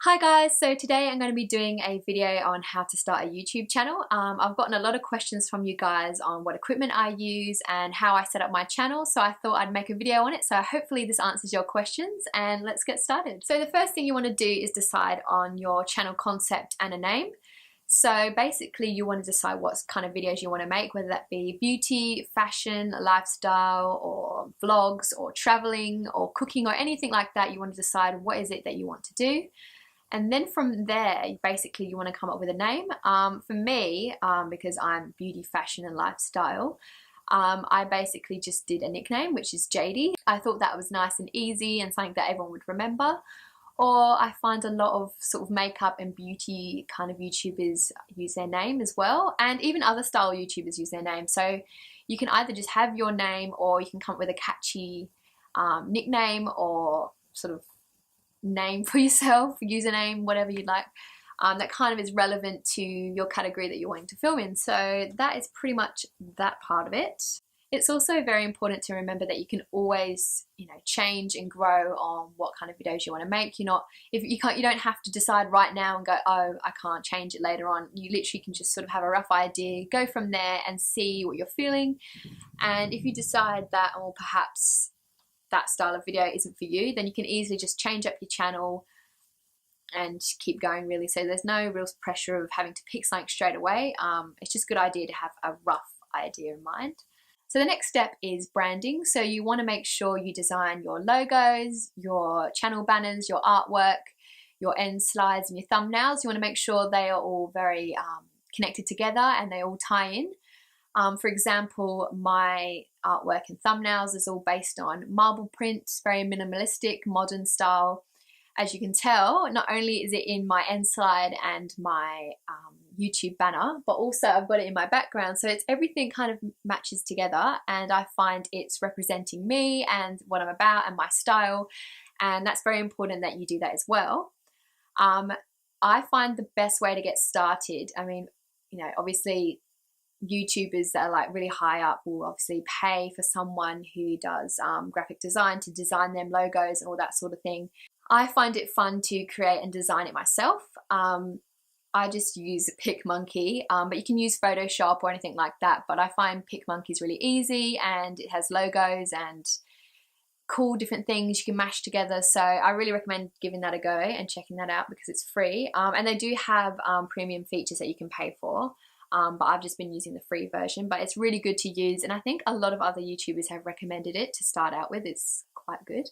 Hi guys, so today I'm going to be doing a video on how to start a YouTube channel. I've gotten a lot of questions from you guys on what equipment I use and how I set up my channel, so I thought I'd make a video on it. So hopefully this answers your questions and let's get started. So the first thing you want to do is decide on your channel concept and a name. So basically you want to decide what kind of videos you want to make, whether that be beauty, fashion, lifestyle, or vlogs, or traveling, or cooking, or anything like that. You want to decide what is it that you want to do. And then from there, basically you want to come up with a name. For me, because I'm beauty, fashion and lifestyle, I basically just did a nickname, which is JD. I thought that was nice and easy and something that everyone would remember. Or I find a lot of sort of makeup and beauty kind of YouTubers use their name as well. And even other style YouTubers use their name. So you can either just have your name or you can come up with a catchy nickname or sort of name for yourself, username, whatever you'd like, that kind of is relevant to your category that you're wanting to film in. So that is pretty much that part of it. It's also very important to remember that you can always, change and grow on what kind of videos you want to make. You don't have to decide right now and go, oh, I can't change it later on. You literally can just sort of have a rough idea, go from there and see what you're feeling. And if you decide that, or perhaps that style of video isn't for you, then you can easily just change up your channel and keep going, really. So there's no real pressure of having to pick something straight away. It's just a good idea to have a rough idea in mind. So the next step is branding. So you want to make sure you design your logos, your channel banners, your artwork, your end slides and your thumbnails. You want to make sure they are all very connected together and they all tie in. For example, my artwork and thumbnails is all based on marble print, very minimalistic, modern style. As you can tell, not only is it in my end slide and my YouTube banner, but also I've got it in my background. So it's everything kind of matches together, and I find it's representing me and what I'm about and my style. And that's very important that you do that as well. I find the best way to get started, obviously YouTubers that are like really high up will obviously pay for someone who does graphic design to design them logos and all that sort of thing. I find it fun to create and design it myself. I just use PicMonkey, but you can use Photoshop or anything like that. But I find PicMonkey is really easy and it has logos and cool different things you can mash together. So I really recommend giving that a go and checking that out because it's free. And they do have premium features that you can pay for. But I've just been using the free version, but it's really good to use. And I think a lot of other YouTubers have recommended it to start out with. It's quite good.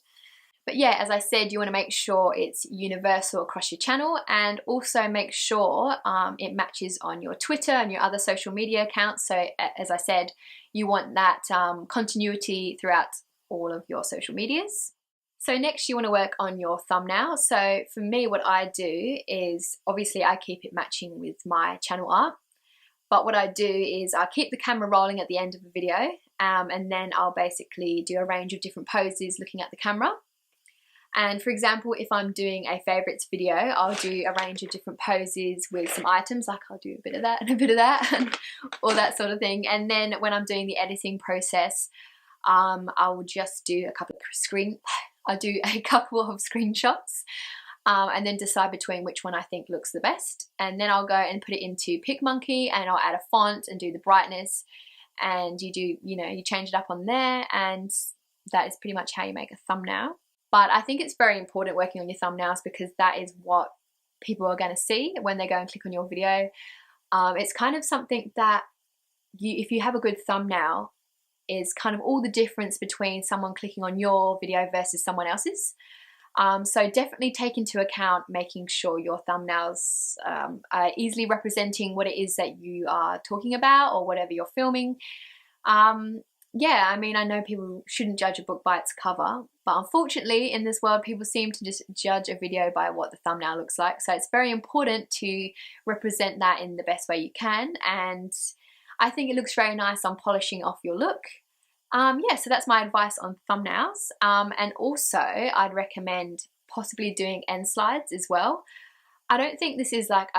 But yeah, as I said, you want to make sure it's universal across your channel, and also make sure it matches on your Twitter and your other social media accounts. So as I said, you want that continuity throughout all of your social medias. So next you want to work on your thumbnail. So for me, what I do is obviously I keep it matching with my channel art. But what I do is I keep the camera rolling at the end of the video, and then I'll basically do a range of different poses looking at the camera. And for example, if I'm doing a favorites video, I'll do a range of different poses with some items, like I'll do a bit of that and a bit of that, and all that sort of thing. And then when I'm doing the editing process, I will just do a couple of screenshots. And then decide between which one I think looks the best. And then I'll go and put it into PicMonkey and I'll add a font and do the brightness, and you change it up on there, and that is pretty much how you make a thumbnail. But I think it's very important working on your thumbnails because that is what people are going to see when they go and click on your video. It's kind of something that if you have a good thumbnail, is kind of all the difference between someone clicking on your video versus someone else's. So definitely take into account making sure your thumbnails are easily representing what it is that you are talking about or whatever you're filming. I know people shouldn't judge a book by its cover, but unfortunately in this world people seem to just judge a video by what the thumbnail looks like. So it's very important to represent that in the best way you can, and I think it looks very nice on polishing off your look. So that's my advice on thumbnails. And also I'd recommend possibly doing end slides as well. I don't think this is like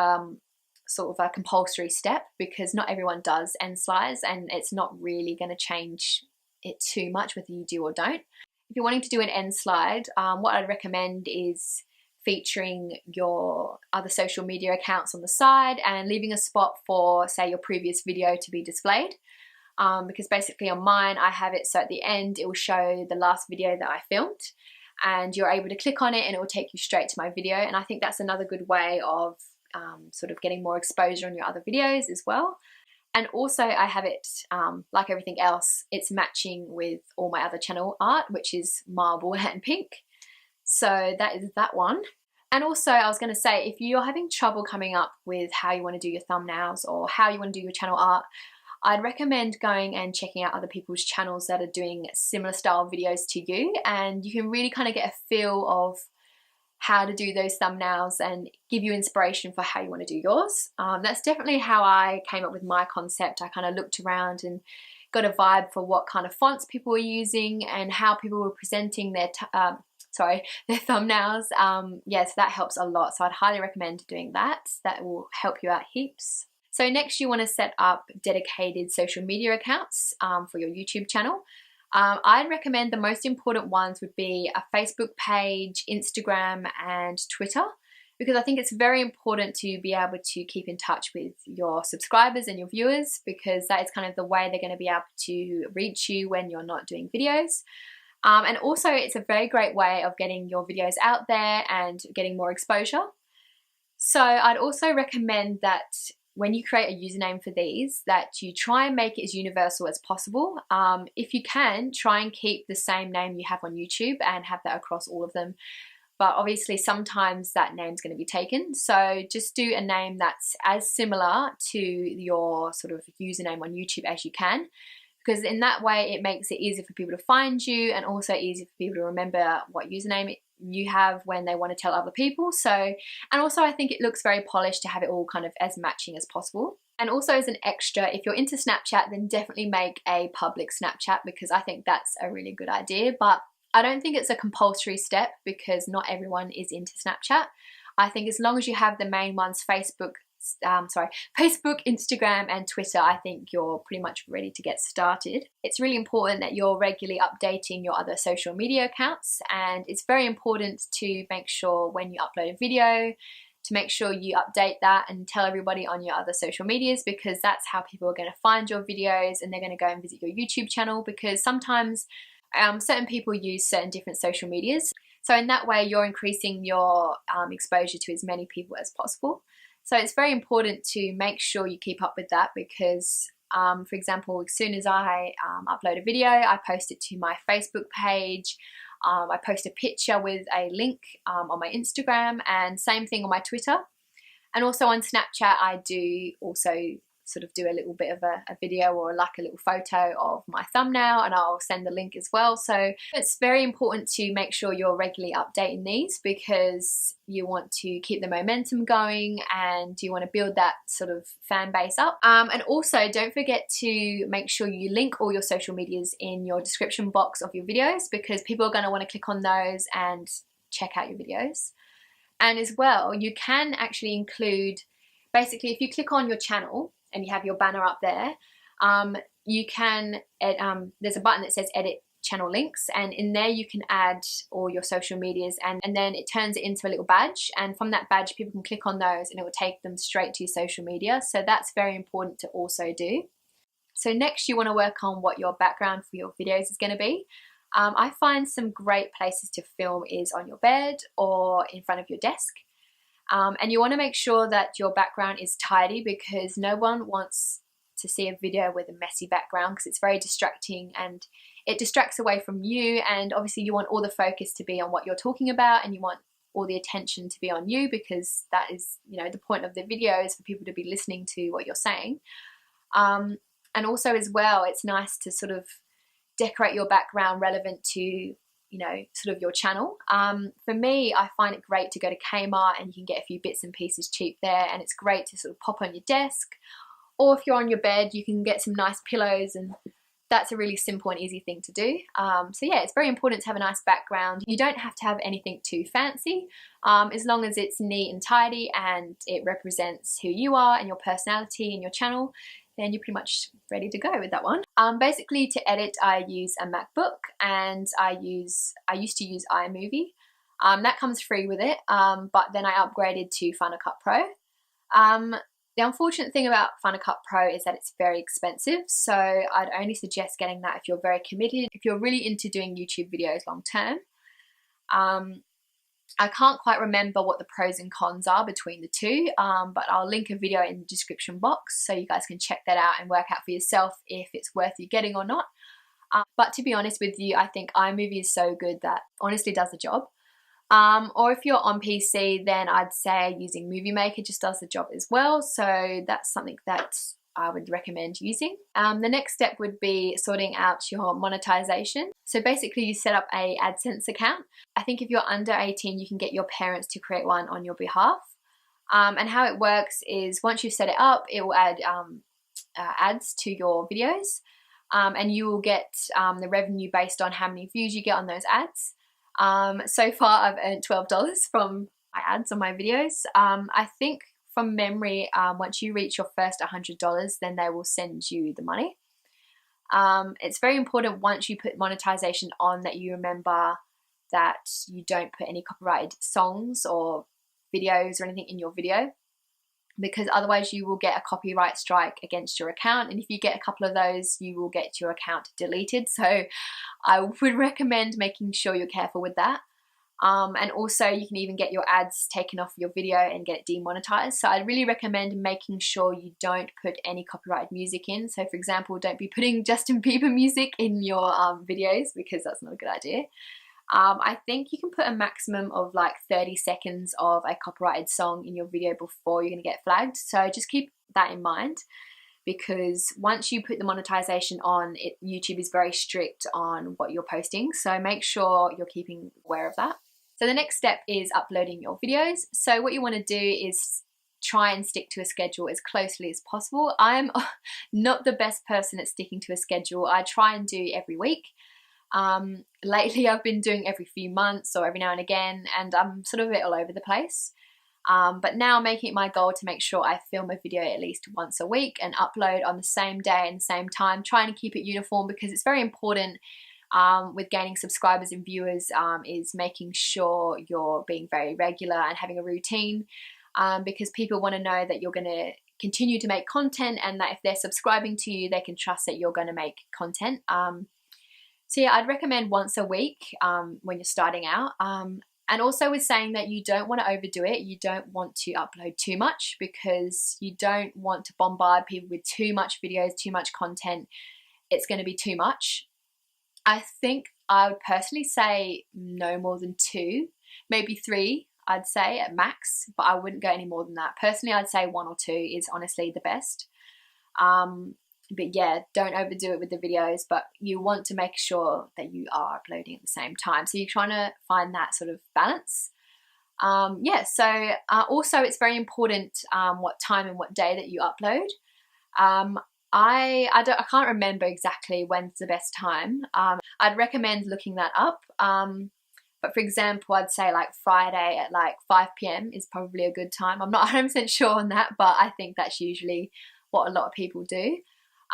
sort of a compulsory step because not everyone does end slides, and it's not really going to change it too much whether you do or don't. If you're wanting to do an end slide, what I'd recommend is featuring your other social media accounts on the side and leaving a spot for, say, your previous video to be displayed. Because basically on mine I have it so at the end it will show the last video that I filmed, and you're able to click on it and it will take you straight to my video. And I think that's another good way of sort of getting more exposure on your other videos as well. And also I have it, like everything else, it's matching with all my other channel art, which is marble and pink. So that is that one. And also I was going to say, if you're having trouble coming up with how you want to do your thumbnails or how you want to do your channel art, I'd recommend going and checking out other people's channels that are doing similar style videos to you, and you can really kind of get a feel of how to do those thumbnails and give you inspiration for how you want to do yours. That's definitely how I came up with my concept. I kind of looked around and got a vibe for what kind of fonts people were using and how people were presenting their thumbnails. So that helps a lot. So I'd highly recommend doing that. That will help you out heaps. So next you want to set up dedicated social media accounts for your YouTube channel. I'd recommend the most important ones would be a Facebook page, Instagram and Twitter, because I think it's very important to be able to keep in touch with your subscribers and your viewers, because that is kind of the way they're going to be able to reach you when you're not doing videos. And also it's a very great way of getting your videos out there and getting more exposure. So I'd also recommend that when you create a username for these, that you try and make it as universal as possible. If you can, try and keep the same name you have on YouTube and have that across all of them. But obviously sometimes that name's going to be taken. So just do a name that's as similar to your sort of username on YouTube as you can, because in that way it makes it easier for people to find you and also easier for people to remember what username you have when they want to tell other people. So, and also I think it looks very polished to have it all kind of as matching as possible. And also as an extra, if you're into Snapchat, then definitely make a public Snapchat, because I think that's a really good idea. But I don't think it's a compulsory step because not everyone is into Snapchat. I think as long as you have the main ones, Facebook, Instagram and Twitter, I think you're pretty much ready to get started. It's really important that you're regularly updating your other social media accounts, and it's very important to make sure when you upload a video to make sure you update that and tell everybody on your other social medias, because that's how people are going to find your videos and they're going to go and visit your YouTube channel, because sometimes certain people use certain different social medias. So in that way you're increasing your exposure to as many people as possible. So it's very important to make sure you keep up with that, because for example, as soon as I upload a video, I post it to my Facebook page, I post a picture with a link on my Instagram, and same thing on my Twitter. And also on Snapchat I do also sort of do a little bit of a video or like a little photo of my thumbnail, and I'll send the link as well. So it's very important to make sure you're regularly updating these, because you want to keep the momentum going and you want to build that sort of fan base up. And also don't forget to make sure you link all your social medias in your description box of your videos, because people are going to want to click on those and check out your videos. And as well, you can actually include, basically if you click on your channel and you have your banner up there, you can, there's a button that says edit channel links, and in there you can add all your social medias, and then it turns it into a little badge, and from that badge people can click on those and it will take them straight to your social media. So that's very important to also do. So next you want to work on what your background for your videos is going to be. I find some great places to film is on your bed or in front of your desk. And you want to make sure that your background is tidy, because no one wants to see a video with a messy background, because it's very distracting and it distracts away from you, and obviously you want all the focus to be on what you're talking about and you want all the attention to be on you, because that is, you know, the point of the video is for people to be listening to what you're saying. And also as well, it's nice to sort of decorate your background relevant to, you know, sort of your channel. For me, I find it great to go to Kmart and you can get a few bits and pieces cheap there, and it's great to sort of pop on your desk, or if you're on your bed you can get some nice pillows, and that's a really simple and easy thing to do. So yeah, it's very important to have a nice background. You don't have to have anything too fancy, as long as it's neat and tidy and it represents who you are and your personality and your channel, then you're pretty much ready to go with that one. Basically to edit I use a MacBook, and I used to use iMovie. That comes free with it, but then I upgraded to Final Cut Pro. The unfortunate thing about Final Cut Pro is that it's very expensive, so I'd only suggest getting that if you're very committed, if you're really into doing YouTube videos long term. I can't quite remember what the pros and cons are between the two, but I'll link a video in the description box so you guys can check that out and work out for yourself if it's worth you getting or not. But to be honest with you, I think iMovie is so good that honestly does the job. Or if you're on PC, then I'd say using Movie Maker just does the job as well. So that's something that I would recommend using. The next step would be sorting out your monetization. So basically you set up a AdSense account. I think if you're under 18, you can get your parents to create one on your behalf. And how it works is once you set it up, it will add ads to your videos. And you will get the revenue based on how many views you get on those ads. So far I've earned $12 from my ads on my videos. I think from memory, once you reach your first $100, then they will send you the money. It's very important once you put monetization on that you remember that you don't put any copyrighted songs or videos or anything in your video, because otherwise you will get a copyright strike against your account, and if you get a couple of those you will get your account deleted. So I would recommend making sure you're careful with that. And also you can even get your ads taken off your video and get it demonetized. So I'd really recommend making sure you don't put any copyrighted music in. So for example, don't be putting Justin Bieber music in your videos, because that's not a good idea. I think you can put a maximum of like 30 seconds of a copyrighted song in your video before you're going to get flagged. So just keep that in mind, because once you put the monetization on, YouTube is very strict on what you're posting. So make sure you're keeping aware of that. So the next step is uploading your videos. So what you want to do is try and stick to a schedule as closely as possible. I'm not the best person at sticking to a schedule. I try and do every week. Lately I've been doing every few months or every now and again, and I'm sort of a bit all over the place. But now I'm making it my goal to make sure I film a video at least once a week and upload on the same day and the same time, trying to keep it uniform, because it's very important with gaining subscribers and viewers, is making sure you're being very regular and having a routine, because people want to know that you're going to continue to make content, and that if they're subscribing to you, they can trust that you're going to make content. So yeah, I'd recommend once a week when you're starting out. And also with saying that you don't want to overdo it, you don't want to upload too much, because you don't want to bombard people with too much videos, too much content. It's going to be too much. I think I would personally say no more than 2, maybe 3, I'd say at max, but I wouldn't go any more than that. Personally, I'd say 1 or 2 is honestly the best. But yeah, don't overdo it with the videos, but you want to make sure that you are uploading at the same time. So you're trying to find that sort of balance. Yeah, so also it's very important what time and what day that you upload. I can't remember exactly when's the best time. I'd recommend looking that up. But for example, I'd say like Friday at like 5 PM is probably a good time. I'm not 100% sure on that, but I think that's usually what a lot of people do.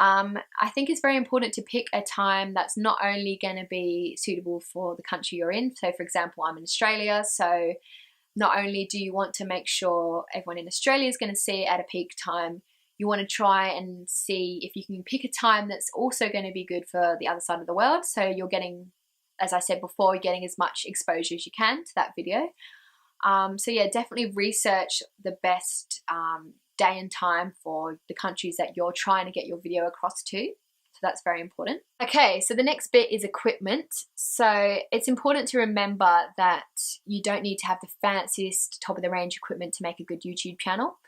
I think it's very important to pick a time that's not only going to be suitable for the country you're in. So for example, I'm in Australia, so not only do you want to make sure everyone in Australia is going to see it at a peak time, you want to try and see if you can pick a time that's also going to be good for the other side of the world. So you're getting, as I said before, you're getting as much exposure as you can to that video. So yeah, definitely research the best day and time for the countries that you're trying to get your video across to. So that's very important. Okay, so the next bit is equipment. So it's important to remember that you don't need to have the fanciest top of the range equipment to make a good YouTube channel.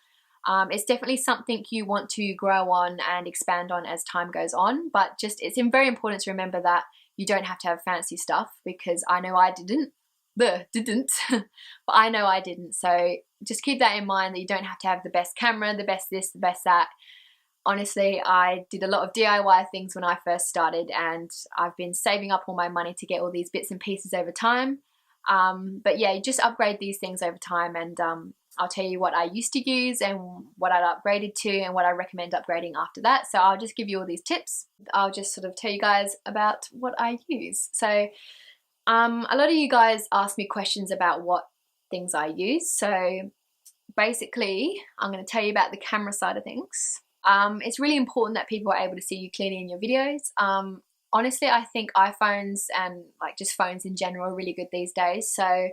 It's definitely something you want to grow on and expand on as time goes on, but just it's very important to remember that you don't have to have fancy stuff, because I know I didn't. But I know I didn't. So just keep that in mind, that you don't have to have the best camera, the best this, the best that. Honestly, I did a lot of DIY things when I first started, and I've been saving up all my money to get all these bits and pieces over time. But yeah, just upgrade these things over time, and I'll tell you what I used to use and what I'd upgraded to and what I recommend upgrading after that. So I'll just give you all these tips. I'll just sort of tell you guys about what I use. So A lot of you guys ask me questions about what things I use. So basically, I'm going to tell you about the camera side of things. It's really important that people are able to see you clearly in your videos. Honestly, I think iPhones and like just phones in general are really good these days. So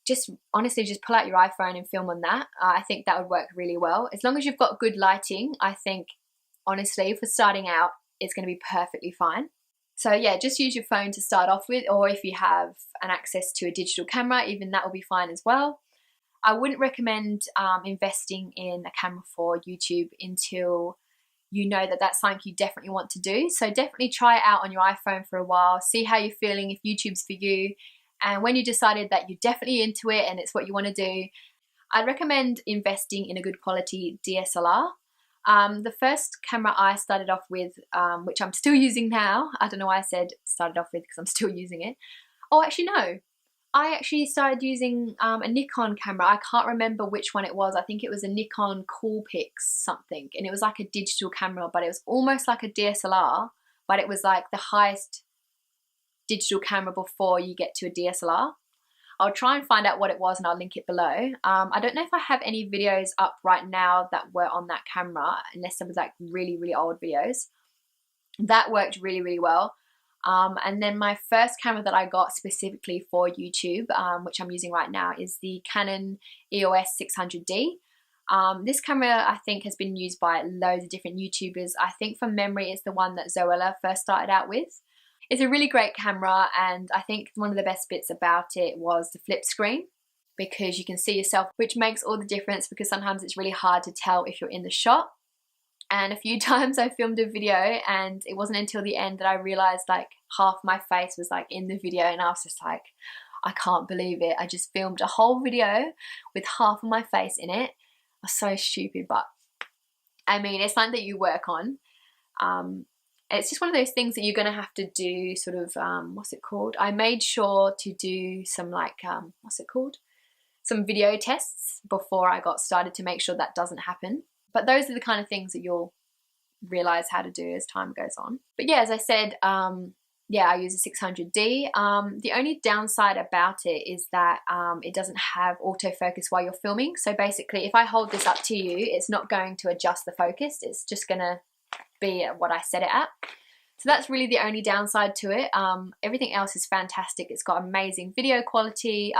just honestly, just pull out your iPhone and film on that. I think that would work really well. As long as you've got good lighting, I think honestly, for starting out, it's going to be perfectly fine. So yeah, just use your phone to start off with, or if you have an access to a digital camera, even that will be fine as well. I wouldn't recommend investing in a camera for YouTube until you know that that's something you definitely want to do. So definitely try it out on your iPhone for a while, see how you're feeling, if YouTube's for you. And when you decided that you're definitely into it and it's what you want to do, I'd recommend investing in a good quality DSLR. The first camera I started off with, which I'm still using now, I don't know why I said started off with because I'm still using it. Oh, actually no. I actually started using a Nikon camera. I can't remember which one it was. I think it was a Nikon Coolpix something. And it was like a digital camera, but it was almost like a DSLR, but it was like the highest digital camera before you get to a DSLR. I'll try and find out what it was and I'll link it below. I don't know if I have any videos up right now that were on that camera, unless there was like really, really old videos. That worked really, really well. And then my first camera that I got specifically for YouTube, which I'm using right now, is the Canon EOS 600D. This camera I think has been used by loads of different YouTubers. I think from memory it's the one that Zoella first started out with. It's a really great camera, and I think one of the best bits about it was the flip screen, because you can see yourself, which makes all the difference, because sometimes it's really hard to tell if you're in the shot. And a few times I filmed a video and it wasn't until the end that I realized like half my face was like in the video, and I was just like, I can't believe it. I just filmed a whole video with half of my face in it. I was so stupid, but I mean, it's something that you work on. It's just one of those things that you're going to have to do sort of, what's it called? I made sure to do some like, what's it called? Some video tests before I got started to make sure that doesn't happen. But those are the kind of things that you'll realize how to do as time goes on. But yeah, as I said, yeah, I use a 600D. The only downside about it is that it doesn't have autofocus while you're filming. So basically, if I hold this up to you, it's not going to adjust the focus. It's just going to be at what I set it at. So that's really the only downside to it. Everything else is fantastic. It's got amazing video quality.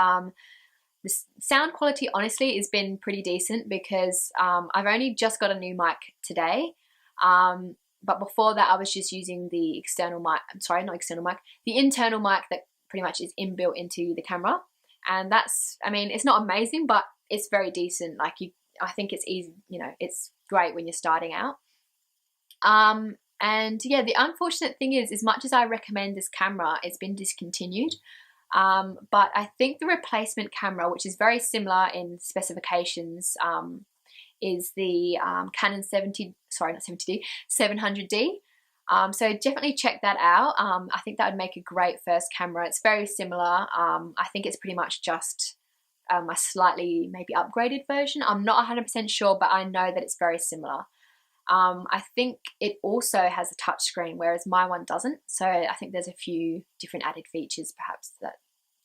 The sound quality honestly has been pretty decent, because I've only just got a new mic today. But before that I was just using the external mic, I'm sorry, not external mic, the internal mic that pretty much is inbuilt into the camera. And that's, I mean, it's not amazing, but it's very decent. Like I think it's easy, you know, it's great when you're starting out. And yeah, the unfortunate thing is, as much as I recommend this camera, it's been discontinued. But I think the replacement camera, which is very similar in specifications, is the Canon 700D. So definitely check that out. I think that would make a great first camera. It's very similar. I think it's pretty much just a slightly maybe upgraded version. I'm not 100% sure, but I know that it's very similar. I think it also has a touch screen, whereas my one doesn't. So I think there's a few different added features perhaps that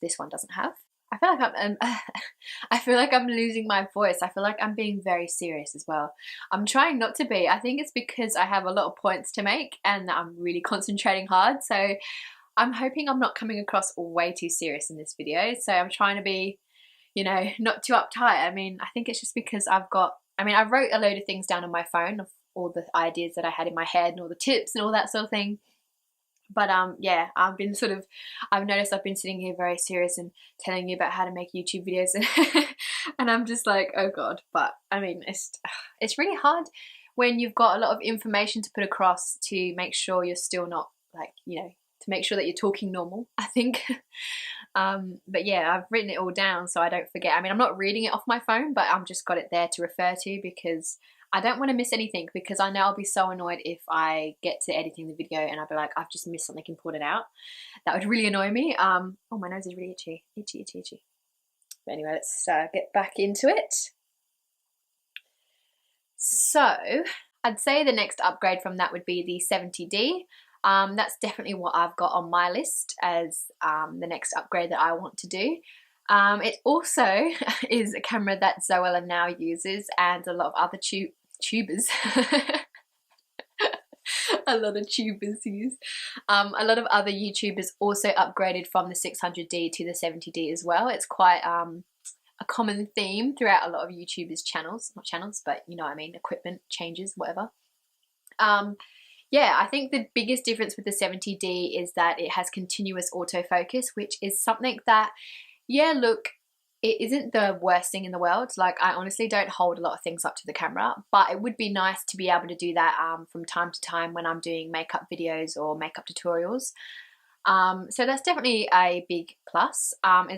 this one doesn't have. I feel like I'm losing my voice. I feel like I'm being very serious as well. I'm trying not to be. I think it's because I have a lot of points to make and I'm really concentrating hard. So I'm hoping I'm not coming across way too serious in this video. So I'm trying to be, you know, not too uptight. I mean, I think it's just because I wrote a load of things down on my phone of all the ideas that I had in my head and all the tips and all that sort of thing. But yeah, I've noticed I've been sitting here very serious and telling you about how to make YouTube videos and I'm just like, oh God. But I mean, it's really hard when you've got a lot of information to put across to make sure you're still not like, you know, to make sure that you're talking normal, I think. But yeah, I've written it all down so I don't forget. I mean, I'm not reading it off my phone, but I've just got it there to refer to because I don't want to miss anything, because I know I'll be so annoyed if I get to editing the video and I'll be like, I've just missed something important out. That would really annoy me. Oh, my nose is really itchy. Itchy. But anyway, let's get back into it. So I'd say the next upgrade from that would be the 70D. That's definitely what I've got on my list as the next upgrade that I want to do. It also is a camera that Zoella now uses, and a lot of other tubers a lot of tubers use. A lot of other YouTubers also upgraded from the 600D to the 70D as well. It's quite a common theme throughout a lot of YouTubers' channels, not channels, but you know what I mean, equipment changes, whatever. Yeah, I think the biggest difference with the 70D is that it has continuous autofocus, which is something that, yeah, look, it isn't the worst thing in the world. Like, I honestly don't hold a lot of things up to the camera, but it would be nice to be able to do that from time to time when I'm doing makeup videos or makeup tutorials. So that's definitely a big plus. And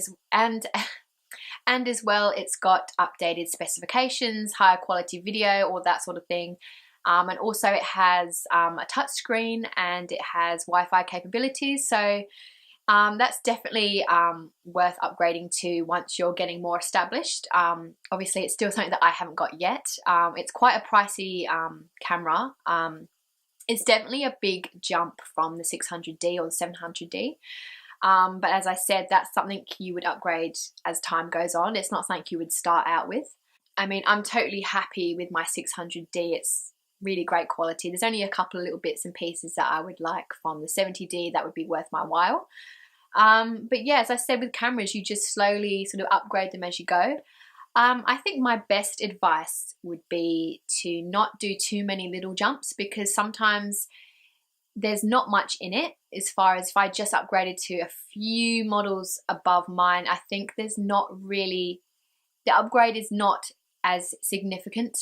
as well, it's got updated specifications, higher quality video, all that sort of thing. And also it has a touch screen and it has Wi-Fi capabilities. So that's definitely worth upgrading to once you're getting more established. Obviously, it's still something that I haven't got yet. It's quite a pricey camera. It's definitely a big jump from the 600D or the 700D. But as I said, that's something you would upgrade as time goes on. It's not something you would start out with. I mean, I'm totally happy with my 600D. It's really great quality. There's only a couple of little bits and pieces that I would like from the 70D that would be worth my while. But yeah, as I said with cameras, you just slowly sort of upgrade them as you go. I think my best advice would be to not do too many little jumps, because sometimes there's not much in it. As far as if I just upgraded to a few models above mine, I think there's not really, the upgrade is not as significant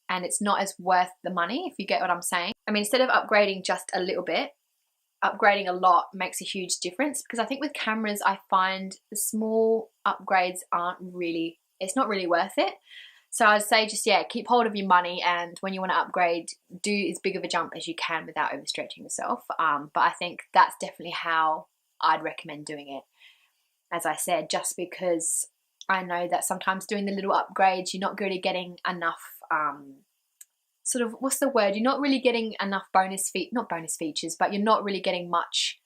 and it's not as worth the money, if you get what I'm saying. I mean, instead of upgrading just a little bit, upgrading a lot makes a huge difference, because I think with cameras, I find the small upgrades it's not really worth it. So I'd say just, yeah, keep hold of your money, and when you want to upgrade, do as big of a jump as you can without overstretching yourself. But I think that's definitely how I'd recommend doing it. As I said, just because I know that sometimes doing the little upgrades, you're not really getting enough sort of, what's the word? You're not really getting enough not bonus features, but you're not really getting much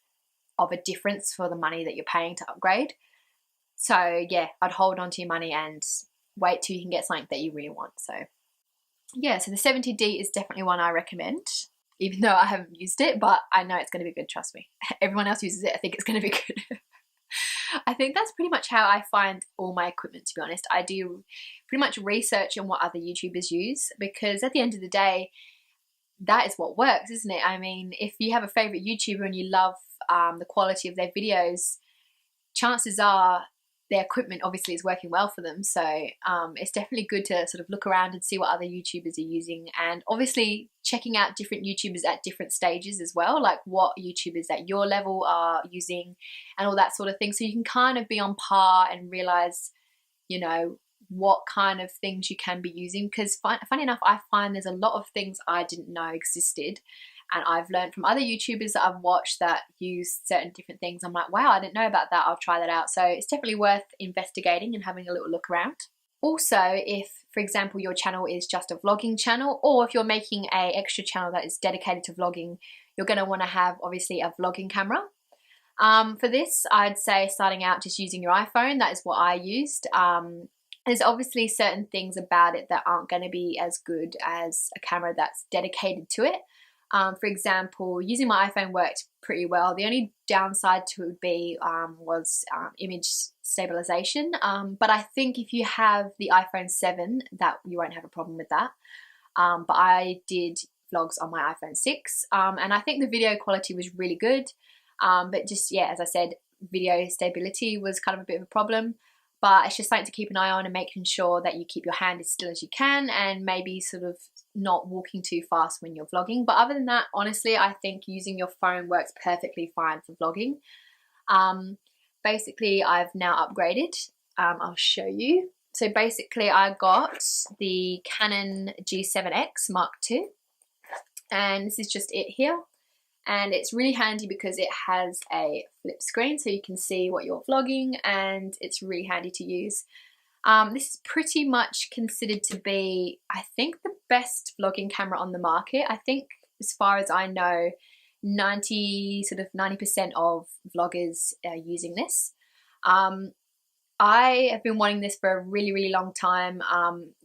of a difference for the money that you're paying to upgrade. So yeah, I'd hold on to your money and wait till you can get something that you really want. So yeah, so the 70D is definitely one I recommend, even though I haven't used it, but I know it's going to be good, trust me. Everyone else uses it, I think it's going to be good. I think that's pretty much how I find all my equipment, to be honest. I do pretty much research on what other YouTubers use, because at the end of the day, that is what works, isn't it? I mean, if you have a favorite YouTuber and you love the quality of their videos, chances are their equipment obviously is working well for them. So it's definitely good to sort of look around and see what other YouTubers are using, and obviously checking out different YouTubers at different stages as well, like what YouTubers at your level are using and all that sort of thing. So you can kind of be on par and realize, you know, what kind of things you can be using, because funny enough, I find there's a lot of things I didn't know existed, and I've learned from other YouTubers that I've watched that use certain different things. I'm like, wow, I didn't know about that. I'll try that out. So it's definitely worth investigating and having a little look around. Also, if, for example, your channel is just a vlogging channel, or if you're making a extra channel that is dedicated to vlogging, you're going to want to have obviously a vlogging camera. For this, I'd say starting out just using your iPhone. That is what I used. There's obviously certain things about it that aren't going to be as good as a camera that's dedicated to it. For example, using my iPhone worked pretty well. The only downside to it would be was image stabilization. But I think if you have the iPhone 7, that you won't have a problem with that. But I did vlogs on my iPhone 6, and I think the video quality was really good. But just, yeah, as I said, video stability was kind of a bit of a problem. But it's just something to keep an eye on, and making sure that you keep your hand as still as you can, and maybe sort of not walking too fast when you're vlogging. But other than that, honestly, I think using your phone works perfectly fine for vlogging. Basically, I've now upgraded. I'll show you. So basically, I got the Canon G7X Mark II, and this is just it here. And it's really handy because it has a flip screen, so you can see what you're vlogging, and it's really handy to use. This is pretty much considered to be, I think, the best vlogging camera on the market. I think, as far as I know, 90% of vloggers are using this. I have been wanting this for a really, really long time.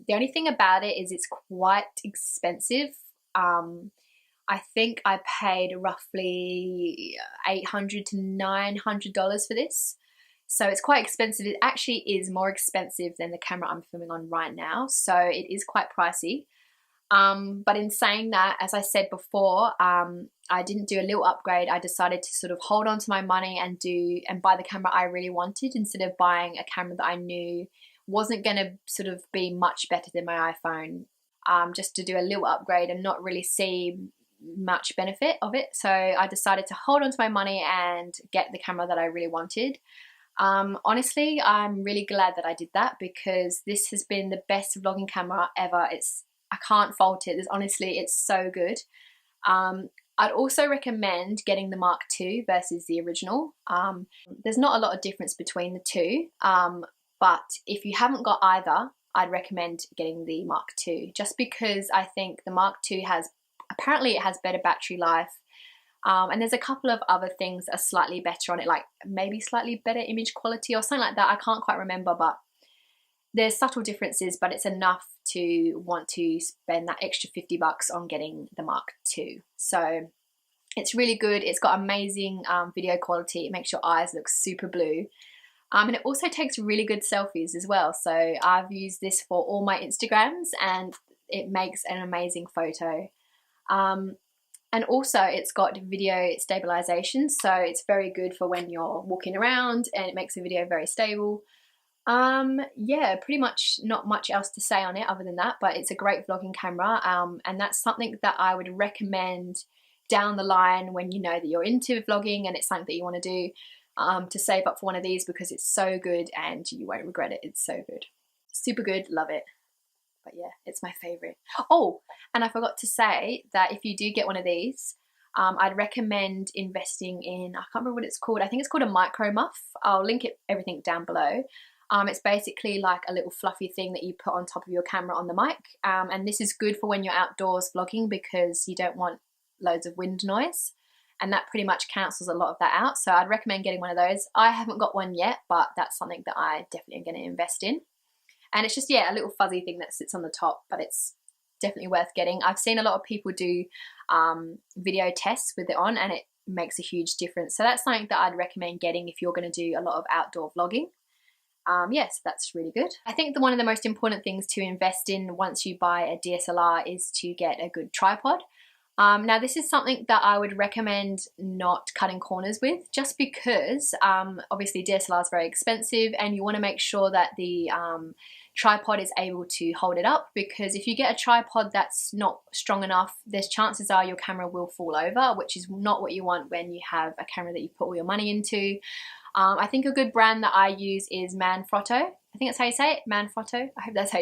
The only thing about it is it's quite expensive. I think I paid roughly $800 to $900 for this. So it's quite expensive. It actually is more expensive than the camera I'm filming on right now. So it is quite pricey. But in saying that, as I said before, I didn't do a little upgrade. I decided to sort of hold on to my money and buy the camera I really wanted instead of buying a camera that I knew wasn't going to sort of be much better than my iPhone. Just to do a little upgrade and not really see much benefit of it. So I decided to hold on to my money and get the camera that I really wanted. Honestly, I'm really glad that I did that because this has been the best vlogging camera ever. I can't fault it. Honestly, it's so good. I'd also recommend getting the Mark II versus the original. There's not a lot of difference between the two, but if you haven't got either, I'd recommend getting the Mark II just because I think the Mark II apparently it has better battery life. And there's a couple of other things that are slightly better on it, like maybe slightly better image quality or something like that. I can't quite remember, but there's subtle differences, but it's enough to want to spend that extra $50 on getting the Mark II. So it's really good. It's got amazing video quality. It makes your eyes look super blue. And it also takes really good selfies as well. So I've used this for all my Instagrams and it makes an amazing photo. And also it's got video stabilization, so it's very good for when you're walking around and it makes the video very stable. Yeah, pretty much not much else to say on it other than that, but it's a great vlogging camera, and that's something that I would recommend down the line when you know that you're into vlogging and it's something that you want to do, to save up for one of these because it's so good and you won't regret it. It's so good. Super good, love it. But yeah, it's my favorite. Oh, and I forgot to say that if you do get one of these, I'd recommend investing in, I can't remember what it's called. I think it's called a micro muff. I'll link everything down below. It's basically like a little fluffy thing that you put on top of your camera on the mic. And this is good for when you're outdoors vlogging because you don't want loads of wind noise. And that pretty much cancels a lot of that out. So I'd recommend getting one of those. I haven't got one yet, but that's something that I definitely am going to invest in. And it's just, yeah, a little fuzzy thing that sits on the top, but it's definitely worth getting. I've seen a lot of people do video tests with it on and it makes a huge difference. So that's something that I'd recommend getting if you're going to do a lot of outdoor vlogging. Yes, that's really good. I think one of the most important things to invest in once you buy a DSLR is to get a good tripod. Now this is something that I would recommend not cutting corners with just because obviously DSLR is very expensive and you want to make sure that the tripod is able to hold it up, because if you get a tripod that's not strong enough, there's chances are your camera will fall over, which is not what you want when you have a camera that you put all your money into. I think a good brand that I use is Manfrotto. I think that's how you say it, Manfrotto. I hope that's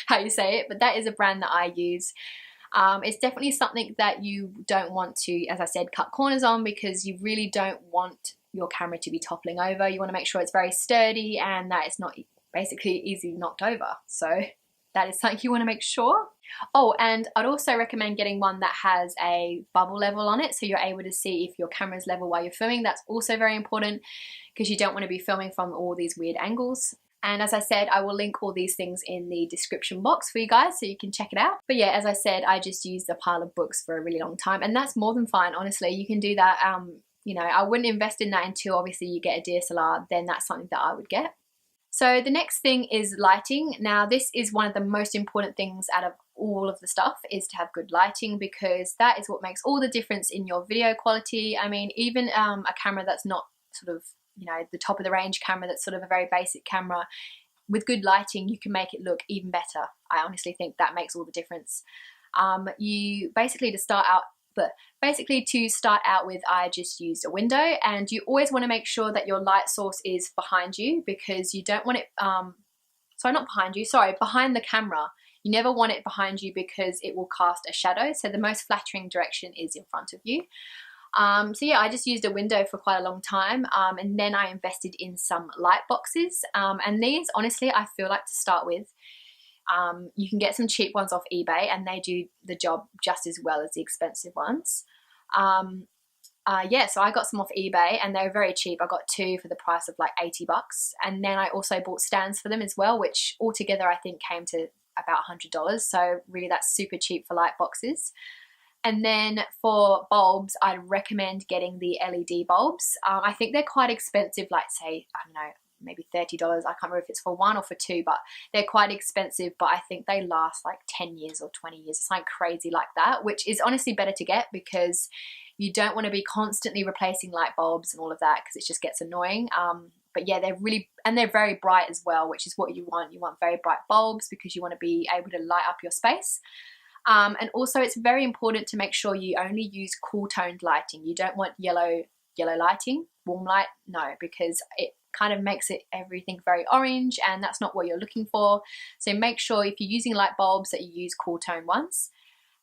how you say it, but that is a brand that I use. It's definitely something that you don't want to, as I said, cut corners on, because you really don't want your camera to be toppling over. You want to make sure it's very sturdy and that it's not basically easily knocked over. So that is something you want to make sure. Oh, and I'd also recommend getting one that has a bubble level on it, so you're able to see if your camera's level while you're filming. That's also very important because you don't want to be filming from all these weird angles. And as I said, I will link all these things in the description box for you guys so you can check it out. But yeah, as I said, I just used a pile of books for a really long time, and that's more than fine, honestly. You can do that. You know, I wouldn't invest in that until obviously you get a DSLR, then that's something that I would get. So the next thing is lighting. Now this is one of the most important things out of all of the stuff, is to have good lighting, because that is what makes all the difference in your video quality. I mean, even a camera that's not sort of, you know, the top of the range camera, that's sort of a very basic camera, with good lighting you can make it look even better. I honestly think that makes all the difference. You basically to start out with, I just used a window, and you always want to make sure that your light source is behind you, because you don't want it, behind the camera. You never want it behind you because it will cast a shadow. So the most flattering direction is in front of you. So yeah, I just used a window for quite a long time, and then I invested in some light boxes, and these, honestly, I feel like to start with, you can get some cheap ones off eBay and they do the job just as well as the expensive ones. yeah, so I got some off eBay and they were very cheap. I got 2 for the price of like 80 bucks. And then I also bought stands for them as well, which altogether I think came to about $100. So really that's super cheap for light boxes. And then for bulbs, I'd recommend getting the LED bulbs. I think they're quite expensive, like say, I don't know, maybe $30. I can't remember if it's for 1 or for 2, but they're quite expensive, but I think they last like 10 years or 20 years. It's like crazy like that, which is honestly better to get because you don't want to be constantly replacing light bulbs and all of that because it just gets annoying. But yeah, they're really, and they're very bright as well, which is what you want. You want very bright bulbs because you want to be able to light up your space. And also it's very important to make sure you only use cool toned lighting. You don't want yellow lighting, warm light, no, because it kind of makes it everything very orange and that's not what you're looking for. So make sure if you're using light bulbs that you use cool tone ones.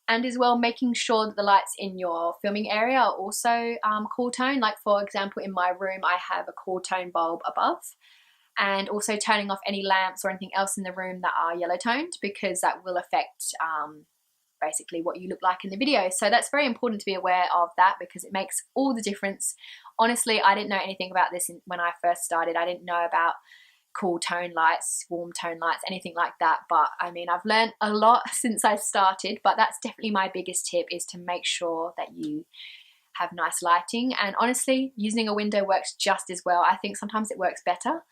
And as well, making sure that the lights in your filming area are also cool tone. Like for example, in my room, I have a cool tone bulb above, and also turning off any lamps or anything else in the room that are yellow toned because that will affect basically what you look like in the video. So that's very important to be aware of that because it makes all the difference. Honestly, I didn't know anything about this when I first started. I didn't know about cool tone lights, warm tone lights, anything like that. But I mean, I've learned a lot since I started, but that's definitely my biggest tip, is to make sure that you have nice lighting. And honestly, using a window works just as well. I think sometimes it works better.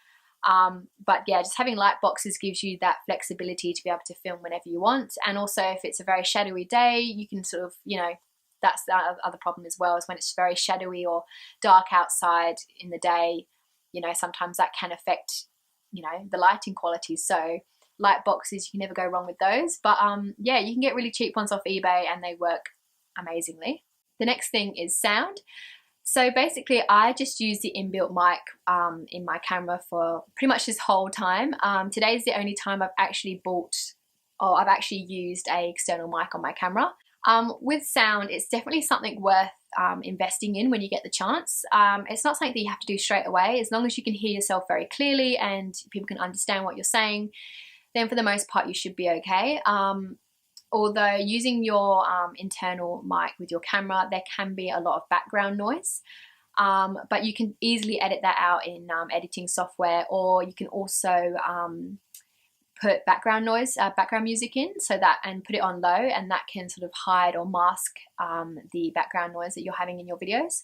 But yeah, just having light boxes gives you that flexibility to be able to film whenever you want. And also if it's a very shadowy day, you can sort of, you know, that's the other problem as well, is when it's very shadowy or dark outside in the day, you know, sometimes that can affect, you know, the lighting quality. So light boxes, you can never go wrong with those. But yeah, you can get really cheap ones off eBay and they work amazingly. The next thing is sound. So basically I just use the inbuilt mic in my camera for pretty much this whole time. Today is the only time I've actually used a external mic on my camera. With sound, it's definitely something worth investing in when you get the chance. It's not something that you have to do straight away. As long as you can hear yourself very clearly and people can understand what you're saying, then for the most part you should be okay. Although using your internal mic with your camera, there can be a lot of background noise, but you can easily edit that out in editing software, or you can also put background noise, background music in, so that, and put it on low, and that can sort of hide or mask the background noise that you're having in your videos.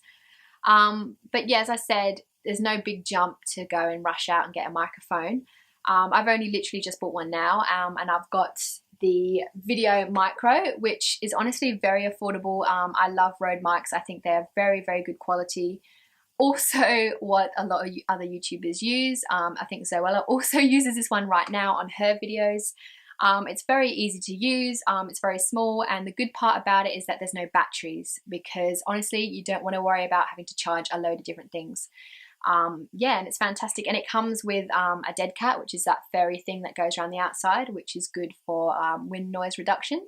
But yeah, as I said, there's no big jump to go and rush out and get a microphone. I've only literally just bought one now, and I've got the Video Micro, which is honestly very affordable. I love Rode mics. I think they're very, very good quality. Also, what a lot of other YouTubers use. I think Zoella also uses this one right now on her videos. It's very easy to use, it's very small, and the good part about it is that there's no batteries, because honestly you don't want to worry about having to charge a load of different things. Yeah, and it's fantastic, and it comes with a dead cat, which is that fairy thing that goes around the outside, which is good for wind noise reduction.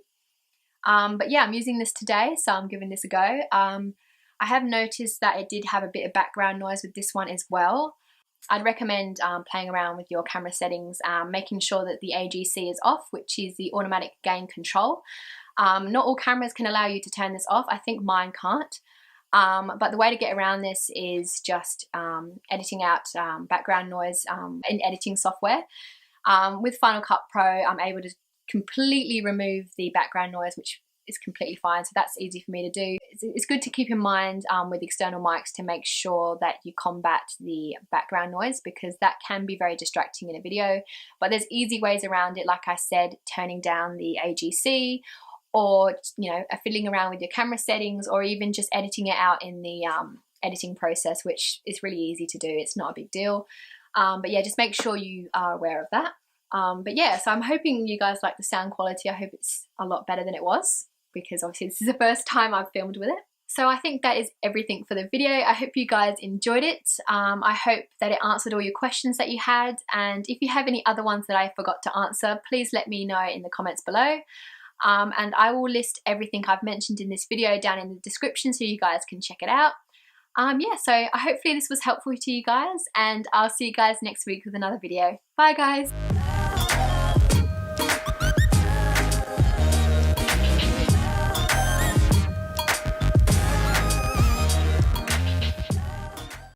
But yeah, I'm using this today, so I'm giving this a go. I have noticed that it did have a bit of background noise with this one as well. I'd recommend playing around with your camera settings, making sure that the AGC is off, which is the automatic gain control. Not all cameras can allow you to turn this off. I think mine can't. But the way to get around this is just editing out background noise in editing software. With Final Cut Pro, I'm able to completely remove the background noise, which is completely fine, so that's easy for me to do. It's good to keep in mind with external mics to make sure that you combat the background noise, because that can be very distracting in a video. But there's easy ways around it, like I said, turning down the AGC, or you know, fiddling around with your camera settings, or even just editing it out in the editing process, which is really easy to do. It's not a big deal. But yeah, just make sure you are aware of that. But yeah, so I'm hoping you guys like the sound quality. I hope it's a lot better than it was, because obviously this is the first time I've filmed with it. So I think that is everything for the video. I hope you guys enjoyed it. I hope that it answered all your questions that you had, and if you have any other ones that I forgot to answer, please let me know in the comments below. And I will list everything I've mentioned in this video down in the description so you guys can check it out. Yeah, so hopefully this was helpful to you guys, and I'll see you guys next week with another video. Bye guys!